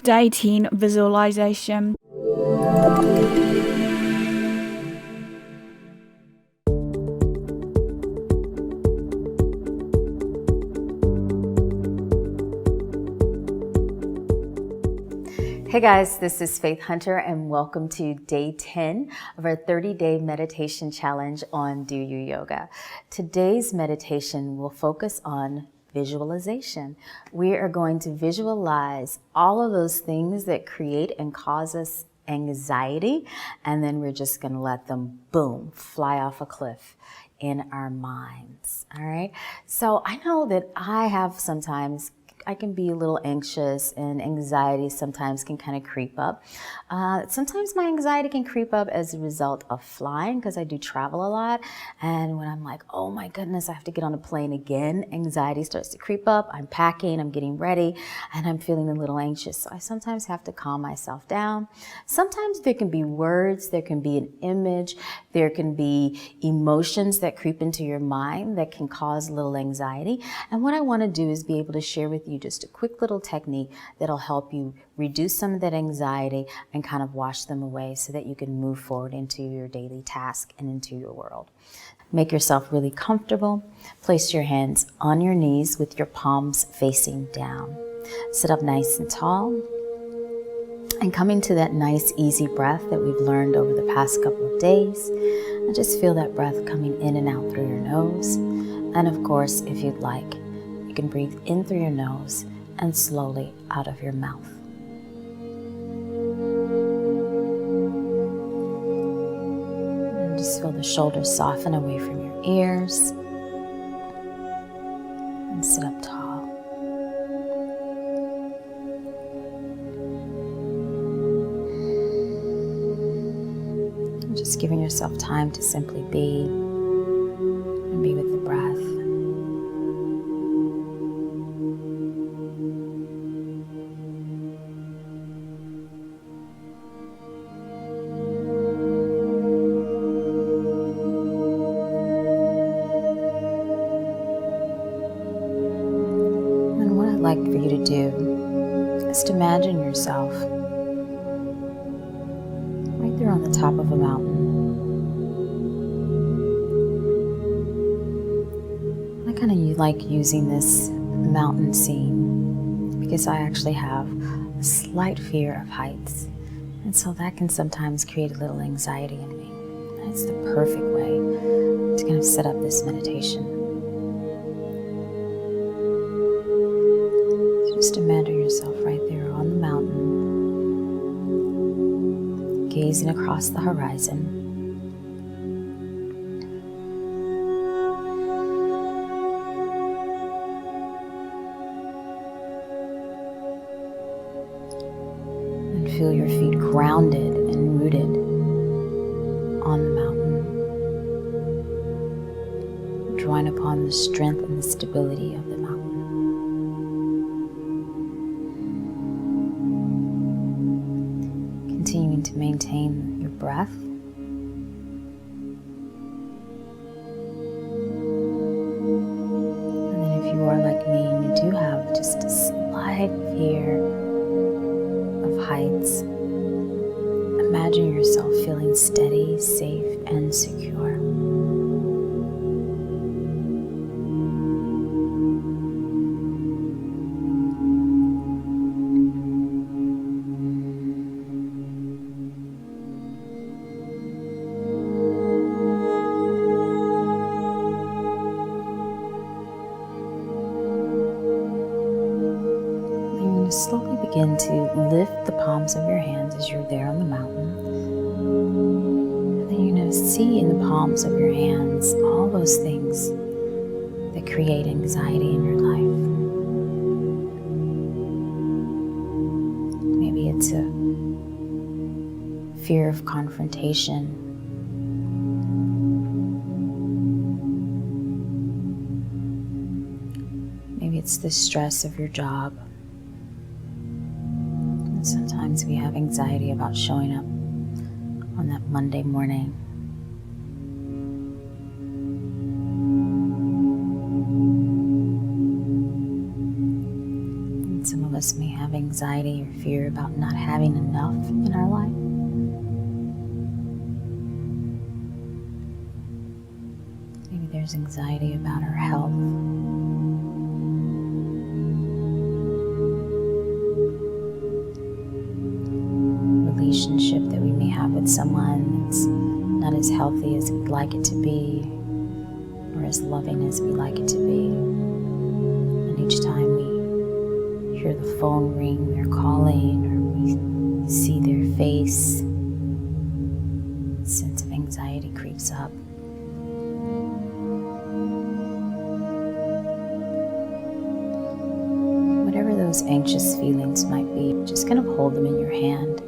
updating visualization. Hey guys, this is Faith Hunter and welcome to day 10 of our 30-day meditation challenge on YouDoYoga. Today's meditation will focus on visualization. We are going to visualize all of those things that create and cause us anxiety, and then we're just going to let them, boom, fly off a cliff in our minds. All right. So I know that I can be a little anxious, and anxiety sometimes can kind of creep up. Sometimes my anxiety can creep up as a result of flying, because I do travel a lot. And when I'm like, oh my goodness, I have to get on a plane again, anxiety starts to creep up. I'm packing, I'm getting ready, and I'm feeling a little anxious. So I sometimes have to calm myself down. Sometimes there can be words, there can be an image, there can be emotions that creep into your mind that can cause a little anxiety. And what I want to do is be able to share with you just a quick little technique that'll help you reduce some of that anxiety and kind of wash them away so that you can move forward into your daily task and into your world. Make yourself really comfortable. Place your hands on your knees with your palms facing down. Sit up nice and tall. And coming to that nice, easy breath that we've learned over the past couple of days. And just feel that breath coming in and out through your nose. And of course, if you'd like, you can breathe in through your nose and slowly out of your mouth. And just feel the shoulders soften away from your ears. And sit up tall. And just giving yourself time to simply be and be with the breath. Like for you to do is to imagine yourself right there on the top of a mountain. I kind of like using this mountain scene because I actually have a slight fear of heights, and so that can sometimes create a little anxiety in me. And it's the perfect way to kind of set up this meditation. Just imagine yourself right there on the mountain, gazing across the horizon. And feel your feet grounded and rooted on the mountain, drawing upon the strength and the stability of the mountain. Continuing to maintain your breath. And then if you are like me and you do have just a slight fear of heights, imagine yourself feeling steady, safe, and secure. Slowly begin to lift the palms of your hands as you're there on the mountain. And then you're going to see in the palms of your hands all those things that create anxiety in your life. Maybe it's a fear of confrontation. Maybe it's the stress of your job. Sometimes we have anxiety about showing up on that Monday morning. And some of us may have anxiety anxiety or fear about not having enough in our life. Maybe there's anxiety about our health. Relationship that we may have with someone that's not as healthy as we'd like it to be, or as loving as we like it to be. And each time we hear the phone ring, they're calling, or we see their face, a sense of anxiety creeps up. Whatever those anxious feelings might be, just kind of hold them in your hand.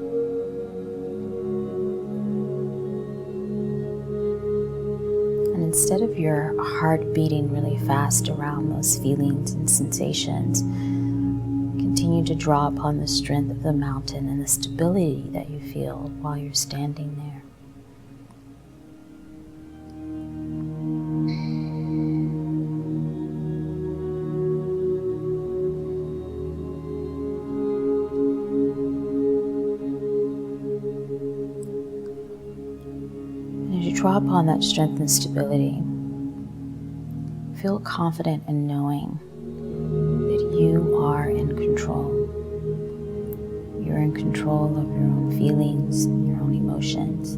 And instead of your heart beating really fast around those feelings and sensations, continue to draw upon the strength of the mountain and the stability that you feel while you're standing there. Draw upon that strength and stability. Feel confident in knowing that you are in control. You're in control of your own feelings, your own emotions.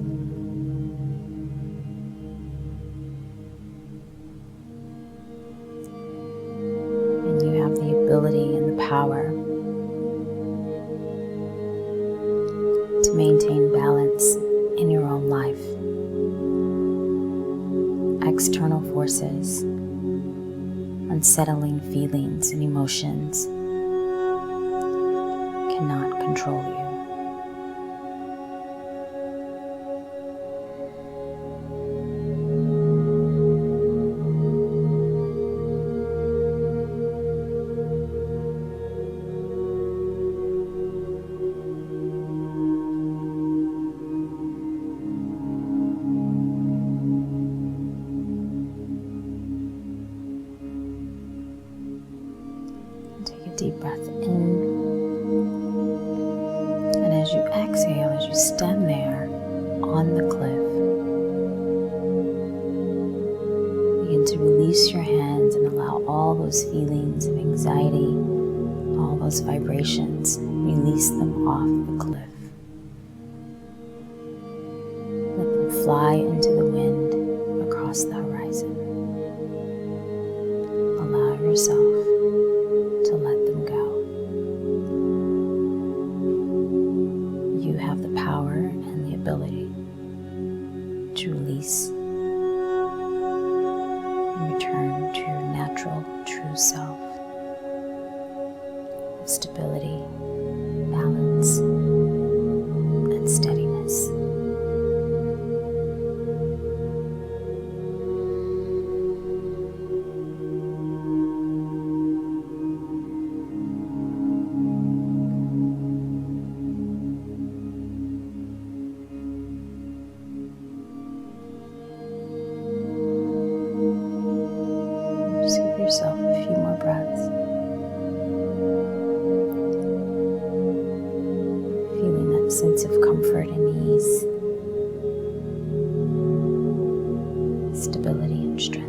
And you have the ability and the power to maintain balance in your own life. External forces, unsettling feelings and emotions cannot control you. Deep breath in, and as you exhale, as you stand there on the cliff, begin to release your hands and allow all those feelings of anxiety, all those vibrations, release them off the cliff. Let them fly into the wind across the horizon. Allow yourself to let them go. You have the power and the ability to release and return to your natural, true self of stability, balance, and steadiness. Yourself a few more breaths, feeling that sense of comfort and ease, stability and strength.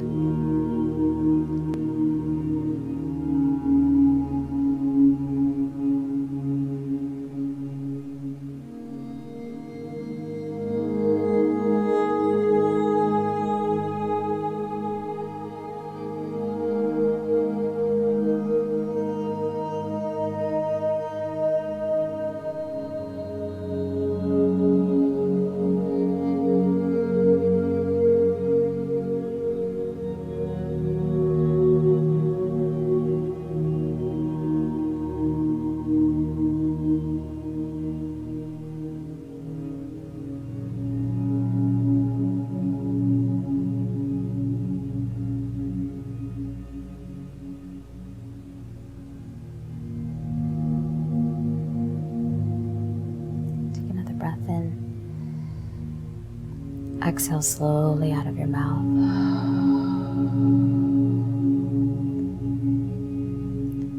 Exhale slowly out of your mouth.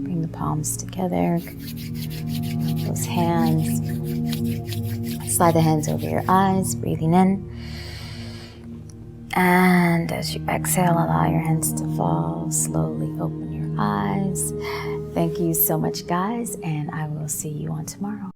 Bring the palms palms together. Those hands. Slide the hands over your eyes, breathing in. And as you exhale, allow your hands to fall. Slowly open your eyes. Thank you so much, guys, and I will see you on tomorrow.